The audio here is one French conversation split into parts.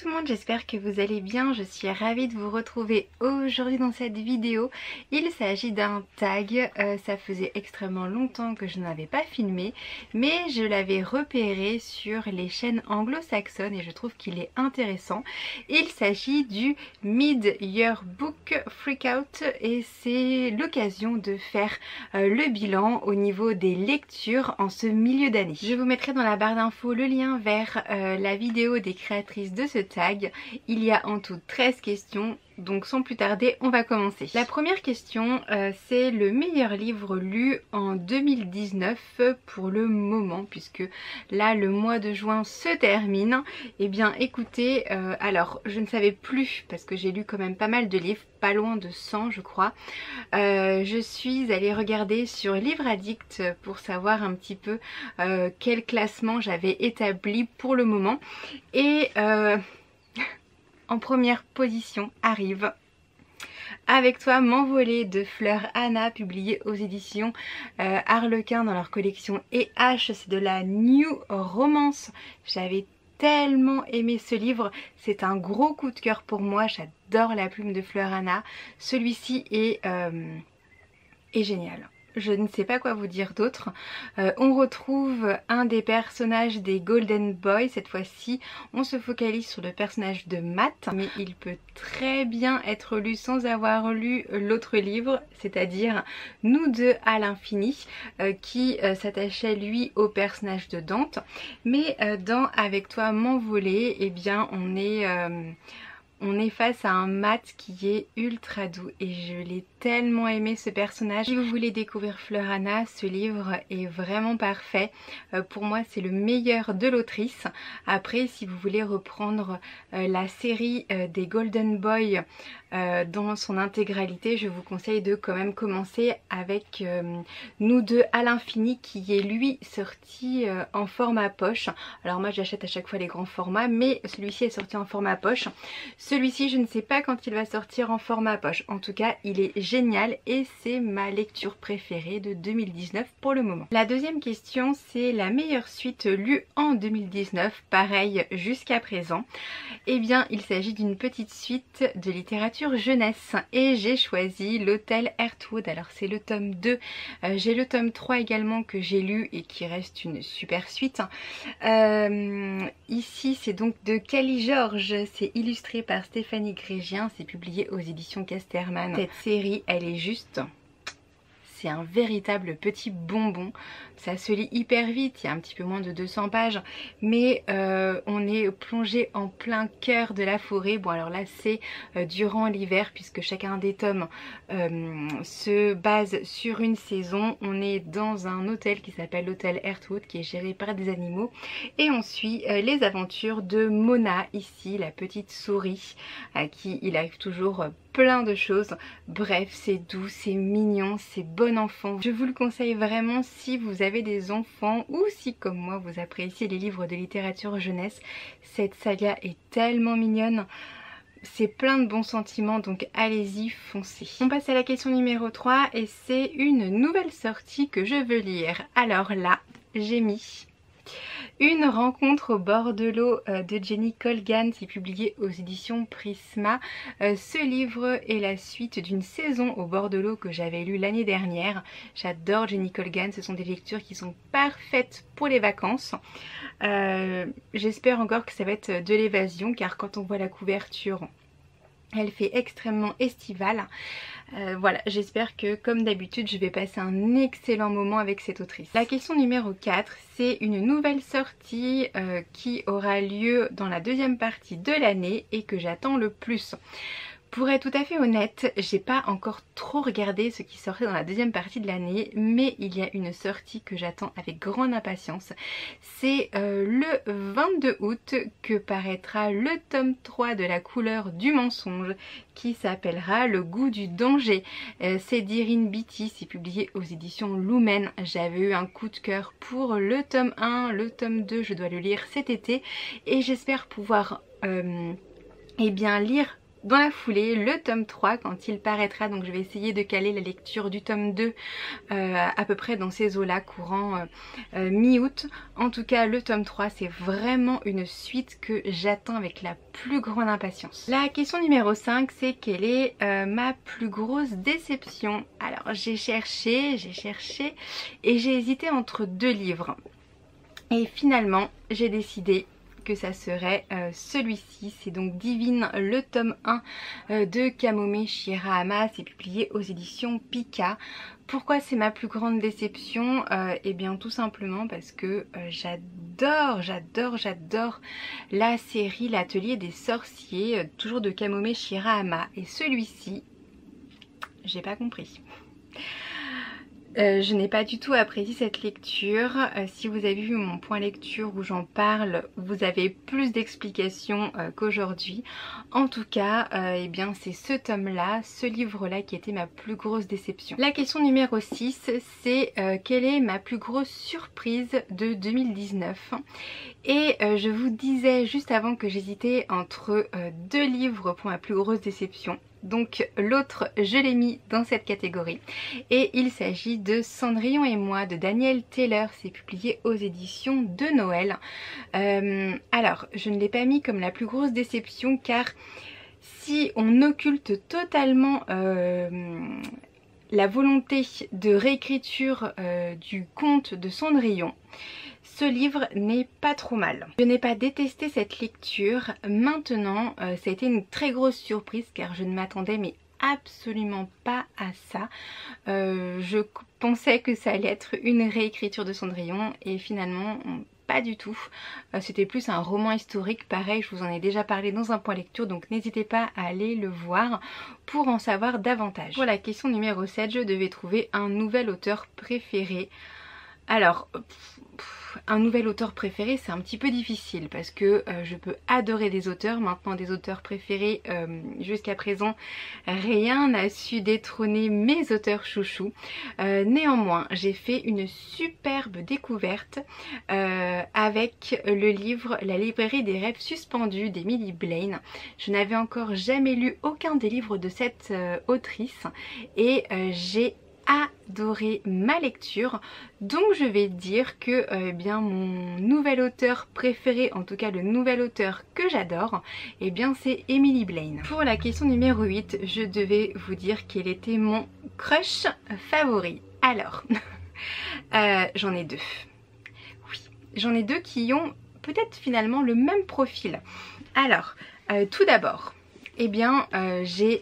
tout le monde, j'espère que vous allez bien. Je suis ravie de vous retrouver aujourd'hui dans cette vidéo. Il s'agit d'un tag, ça faisait extrêmement longtemps que je n'avais pas filmé, mais je l'avais repéré sur les chaînes anglo-saxonnes et je trouve qu'il est intéressant. Il s'agit du Mid-Year Book Freakout et c'est l'occasion de faire le bilan au niveau des lectures en ce milieu d'année. Je vous mettrai dans la barre d'infos le lien vers la vidéo des créatrices de ce tag. Il y a en tout 13 questions, donc sans plus tarder on va commencer. La première question c'est le meilleur livre lu en 2019 pour le moment, puisque là le mois de juin se termine. Eh bien écoutez, alors je ne savais plus parce que j'ai lu quand même pas mal de livres, pas loin de 100 je crois. Je suis allée regarder sur Livre Addict pour savoir un petit peu quel classement j'avais établi pour le moment et en première position arrive Avec toi m'envoler de Fleur Anna, publié aux éditions Harlequin dans leur collection EH. C'est de la new romance. J'avais tellement aimé ce livre, c'est un gros coup de cœur pour moi, j'adore la plume de Fleur Anna. Celui-ci est génial. Je ne sais pas quoi vous dire d'autre. On retrouve un des personnages des Golden Boy. Cette fois-ci, on se focalise sur le personnage de Matt. Mais il peut très bien être lu sans avoir lu l'autre livre, c'est-à-dire Nous deux à l'infini, qui s'attachait lui au personnage de Dante. Mais dans Avec toi m'envoler, eh bien on est face à un Matt qui est ultra doux et je l'ai tellement aimé ce personnage. Si vous voulez découvrir Fleur Anna, ce livre est vraiment parfait. Pour moi c'est le meilleur de l'autrice. Après si vous voulez reprendre la série des Golden Boy dans son intégralité, je vous conseille de quand même commencer avec Nous deux à l'infini, qui est lui sorti en format poche. Alors moi j'achète à chaque fois les grands formats, mais celui-ci est sorti en format poche. Celui-ci je ne sais pas quand il va sortir en format poche. En tout cas il est génial et c'est ma lecture préférée de 2019 pour le moment. La deuxième question, c'est la meilleure suite lue en 2019, pareil jusqu'à présent. Eh bien il s'agit d'une petite suite de littérature jeunesse et j'ai choisi l'Hôtel Heartwood. Alors c'est le tome 2, j'ai le tome 3 également que j'ai lu et qui reste une super suite. Ici c'est donc de Kelly George, c'est illustré par Stéphanie Grégien, c'est publié aux éditions Casterman. Cette série elle est juste... c'est un véritable petit bonbon. Ça se lit hyper vite, il y a un petit peu moins de 200 pages, mais on est plongé en plein cœur de la forêt. Bon alors là c'est durant l'hiver puisque chacun des tomes se base sur une saison. On est dans un hôtel qui s'appelle l'Hôtel Heartwood, qui est géré par des animaux, et on suit les aventures de Mona, ici la petite souris à qui il arrive toujours plein de choses. Bref, c'est doux, c'est mignon, c'est bon enfant. Je vous le conseille vraiment si vous avez des enfants ou si comme moi vous appréciez les livres de littérature jeunesse. Cette saga est tellement mignonne. C'est plein de bons sentiments, donc allez-y, foncez. On passe à la question numéro 3 et c'est une nouvelle sortie que je veux lire. Alors là, j'ai mis Une rencontre au bord de l'eau de Jenny Colgan, c'est publié aux éditions Prisma. Ce livre est la suite d'une saison au bord de l'eau que j'avais lu l'année dernière. J'adore Jenny Colgan, ce sont des lectures qui sont parfaites pour les vacances. J'espère encore que ça va être de l'évasion, car quand on voit la couverture, elle fait extrêmement estivale. Voilà, j'espère que comme d'habitude je vais passer un excellent moment avec cette autrice. La question numéro 4, c'est une nouvelle sortie qui aura lieu dans la deuxième partie de l'année et que j'attends le plus. Pour être tout à fait honnête, j'ai pas encore trop regardé ce qui sortait dans la deuxième partie de l'année, mais il y a une sortie que j'attends avec grande impatience. C'est le 22 août que paraîtra le tome 3 de La couleur du mensonge, qui s'appellera Le goût du danger. C'est d'Irine Beatty, c'est publié aux éditions Lumen. J'avais eu un coup de cœur pour le tome 1, le tome 2, je dois le lire cet été et j'espère pouvoir eh bien lire dans la foulée le tome 3 quand il paraîtra. Donc je vais essayer de caler la lecture du tome 2 à peu près dans ces eaux-là, courant mi-août. En tout cas le tome 3 c'est vraiment une suite que j'attends avec la plus grande impatience. La question numéro 5, c'est quelle est ma plus grosse déception? Alors j'ai cherché et j'ai hésité entre deux livres. Et finalement j'ai décidé que ça serait celui-ci. C'est donc Divine, le tome 1 de Kamome Shirahama. C'est publié aux éditions Pika. Pourquoi c'est ma plus grande déception? Eh bien tout simplement parce que j'adore la série L'Atelier des Sorciers, toujours de Kamome Shirahama. Et celui-ci, j'ai pas compris. Je n'ai pas du tout apprécié cette lecture. Si vous avez vu mon point lecture où j'en parle, vous avez plus d'explications qu'aujourd'hui. En tout cas, eh bien c'est ce tome-là, ce livre-là qui était ma plus grosse déception. La question numéro 6, c'est quelle est ma plus grosse surprise de 2019? Et je vous disais juste avant que j'hésitais entre deux livres pour ma plus grosse déception. Donc l'autre, je l'ai mis dans cette catégorie. Et il s'agit de Cendrillon et moi de Danielle Taylor. C'est publié aux éditions de Noël. Alors, je ne l'ai pas mis comme la plus grosse déception car si on occulte totalement la volonté de réécriture du conte de Cendrillon, ce livre n'est pas trop mal. Je n'ai pas détesté cette lecture. Maintenant, ça a été une très grosse surprise car je ne m'attendais mais absolument pas à ça. Je pensais que ça allait être une réécriture de Cendrillon et finalement pas du tout. C'était plus un roman historique. Pareil, je vous en ai déjà parlé dans un point lecture, donc n'hésitez pas à aller le voir pour en savoir davantage. Pour la question numéro 7, je devais trouver un nouvel auteur préféré. Alors, un nouvel auteur préféré c'est un petit peu difficile parce que je peux adorer des auteurs. Maintenant des auteurs préférés, jusqu'à présent rien n'a su détrôner mes auteurs chouchous. Néanmoins j'ai fait une superbe découverte avec le livre La librairie des rêves suspendus d'Emily Blaine. Je n'avais encore jamais lu aucun des livres de cette autrice et j'ai adoré ma lecture, donc je vais dire que eh bien mon nouvel auteur préféré, en tout cas le nouvel auteur que j'adore, eh bien c'est Emily Blaine. Pour la question numéro 8, je devais vous dire quel était mon crush favori. Alors j'en ai deux. Oui, j'en ai deux qui ont peut-être finalement le même profil. Alors tout d'abord, eh bien j'ai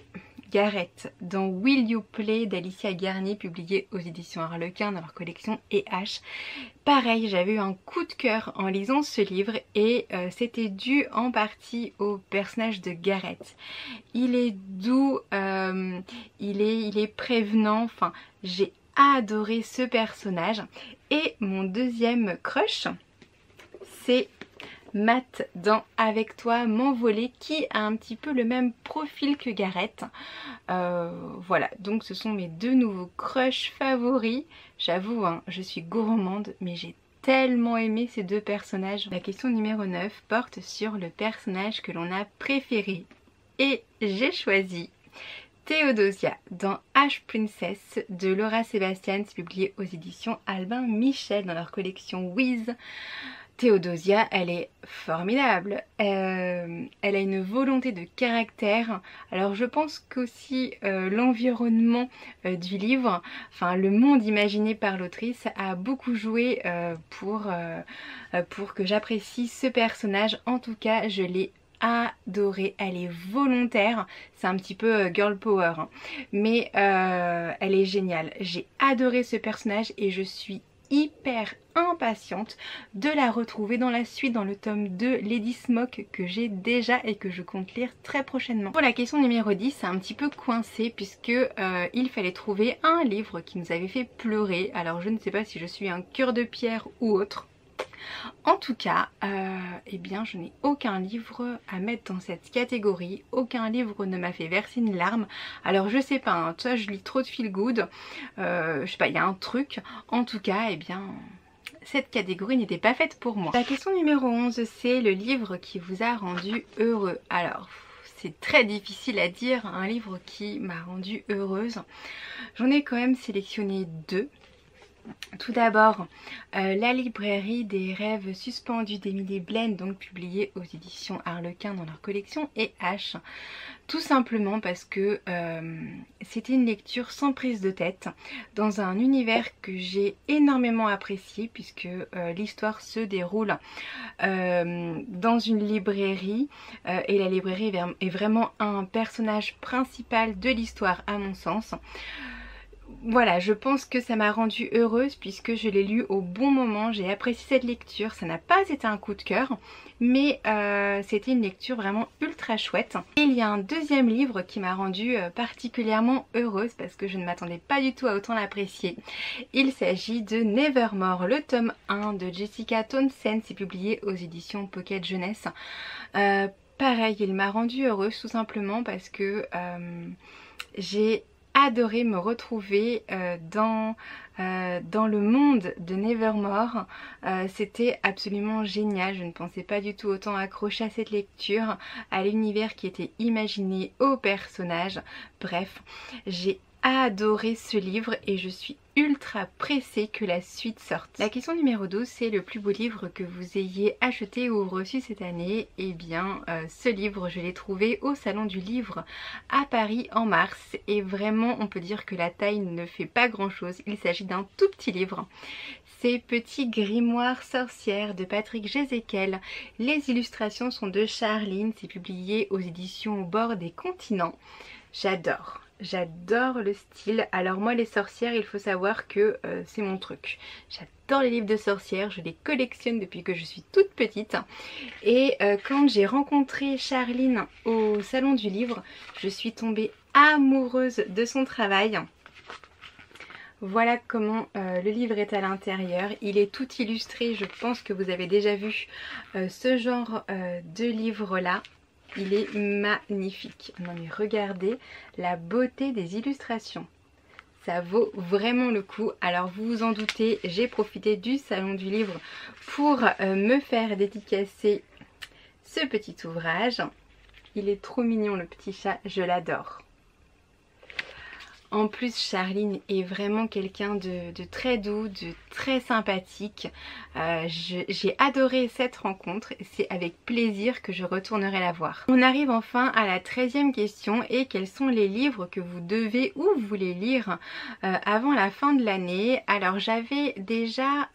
Gareth dans Will You Play d'Alicia Garnier, publié aux éditions Harlequin dans leur collection EH. Pareil, j'avais eu un coup de cœur en lisant ce livre et c'était dû en partie au personnage de Gareth. Il est doux, il est prévenant, enfin j'ai adoré ce personnage. Et mon deuxième crush, c'est Matt dans Avec toi m'envoler, qui a un petit peu le même profil que Gareth. Voilà, donc ce sont mes deux nouveaux crushs favoris. J'avoue, hein, je suis gourmande, mais j'ai tellement aimé ces deux personnages. La question numéro 9 porte sur le personnage que l'on a préféré. Et j'ai choisi Théodosia dans Ash Princess de Laura Sébastien, publié aux éditions Albin Michel dans leur collection Wiz. Théodosia, elle est formidable, elle a une volonté de caractère. Alors je pense qu'aussi l'environnement du livre, enfin le monde imaginé par l'autrice a beaucoup joué pour que j'apprécie ce personnage. En tout cas je l'ai adorée, elle est volontaire, c'est un petit peu girl power, hein. Mais elle est géniale. J'ai adoré ce personnage et je suis hyper impatiente de la retrouver dans la suite, dans le tome 2 Lady Smoke, que j'ai déjà et que je compte lire très prochainement. Pour la question numéro 10, c'est un petit peu coincé puisque il fallait trouver un livre qui nous avait fait pleurer. Alors je ne sais pas si je suis un cœur de pierre ou autre. En tout cas, eh bien je n'ai aucun livre à mettre dans cette catégorie, aucun livre ne m'a fait verser une larme. Alors je sais pas, hein, toi je lis trop de feel good, je sais pas, il y a un truc. En tout cas, eh bien cette catégorie n'était pas faite pour moi. La question numéro 11, c'est le livre qui vous a rendu heureux. Alors c'est très difficile à dire, un livre qui m'a rendue heureuse. J'en ai quand même sélectionné deux. Tout d'abord, La librairie des rêves suspendus d'Emily Blaine, donc publié aux éditions Harlequin dans leur collection, et H. Tout simplement parce que c'était une lecture sans prise de tête, dans un univers que j'ai énormément apprécié, puisque l'histoire se déroule dans une librairie, et la librairie est vraiment un personnage principal de l'histoire à mon sens. Voilà, je pense que ça m'a rendue heureuse puisque je l'ai lu au bon moment, j'ai apprécié cette lecture, ça n'a pas été un coup de cœur, mais c'était une lecture vraiment ultra chouette. Et il y a un deuxième livre qui m'a rendue particulièrement heureuse parce que je ne m'attendais pas du tout à autant l'apprécier. Il s'agit de Nevermore, le tome 1 de Jessica Townsend, c'est publié aux éditions Pocket Jeunesse. Pareil, il m'a rendue heureuse tout simplement parce que j'ai adoré me retrouver dans le monde de Nevermore. C'était absolument génial, je ne pensais pas du tout autant accrocher à cette lecture, à l'univers qui était imaginé, aux personnages. Bref, j'ai adoré ce livre et je suis ultra pressée que la suite sorte. La question numéro 12, c'est le plus beau livre que vous ayez acheté ou reçu cette année. Et bien ce livre, je l'ai trouvé au Salon du Livre à Paris en mars et vraiment on peut dire que la taille ne fait pas grand chose. Il s'agit d'un tout petit livre. C'est Petit Grimoire Sorcière de Patrick Jézéquel. Les illustrations sont de Charline, c'est publié aux éditions Au bord des continents. J'adore. J'adore le style. Alors moi les sorcières, il faut savoir que c'est mon truc. J'adore les livres de sorcières, je les collectionne depuis que je suis toute petite. Et quand j'ai rencontré Charline au Salon du Livre, je suis tombée amoureuse de son travail. Voilà comment le livre est à l'intérieur. Il est tout illustré, je pense que vous avez déjà vu ce genre de livre là. Il est magnifique. Non mais regardez la beauté des illustrations. Ça vaut vraiment le coup. Alors vous vous en doutez, j'ai profité du Salon du Livre pour me faire dédicacer ce petit ouvrage. Il est trop mignon le petit chat, je l'adore. En plus, Charline est vraiment quelqu'un de très doux, de très sympathique. J'ai adoré cette rencontre. C'est avec plaisir que je retournerai la voir. On arrive enfin à la 13e question. Et quels sont les livres que vous devez ou voulez lire avant la fin de l'année? Alors j'avais déjà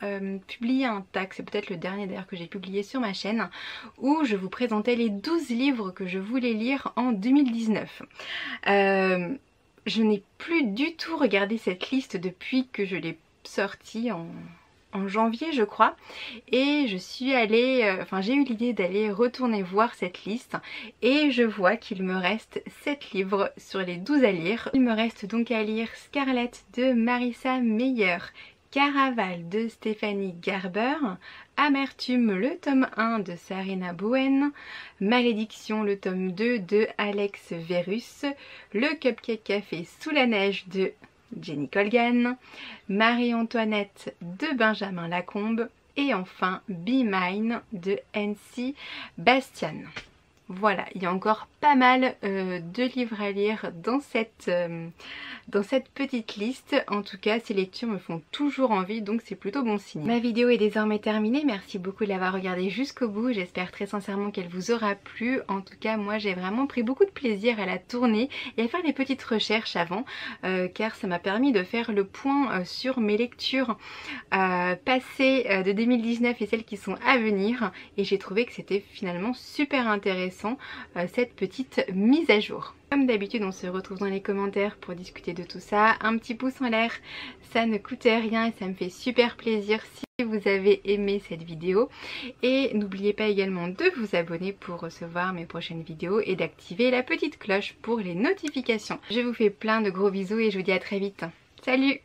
publié un tag, c'est peut-être le dernier d'ailleurs que j'ai publié sur ma chaîne, où je vous présentais les 12 livres que je voulais lire en 2019. Je n'ai plus du tout regardé cette liste depuis que je l'ai sortie en janvier je crois, et je suis allée, j'ai eu l'idée d'aller retourner voir cette liste et je vois qu'il me reste 7 livres sur les 12 à lire. Il me reste donc à lire Scarlett de Marissa Meyer, Caraval de Stéphanie Garber, Amertume le tome 1 de Sarina Bowen, Malédiction le tome 2 de Alex Verus, Le Cupcake Café sous la neige de Jenny Colgan, Marie-Antoinette de Benjamin Lacombe et enfin Be Mine de N.C. Bastian. Voilà, il y a encore pas mal de livres à lire dans cette petite liste. En tout cas, ces lectures me font toujours envie, donc c'est plutôt bon signe. Ma vidéo est désormais terminée. Merci beaucoup de l'avoir regardée jusqu'au bout. J'espère très sincèrement qu'elle vous aura plu. En tout cas, moi j'ai vraiment pris beaucoup de plaisir à la tourner et à faire des petites recherches avant, car ça m'a permis de faire le point sur mes lectures passées de 2019 et celles qui sont à venir. Et j'ai trouvé que c'était finalement super intéressant cette petite mise à jour. Comme d'habitude, on se retrouve dans les commentaires pour discuter de tout ça. Un petit pouce en l'air, ça ne coûte rien et ça me fait super plaisir si vous avez aimé cette vidéo. Et n'oubliez pas également de vous abonner pour recevoir mes prochaines vidéos et d'activer la petite cloche pour les notifications. Je vous fais plein de gros bisous et je vous dis à très vite. Salut!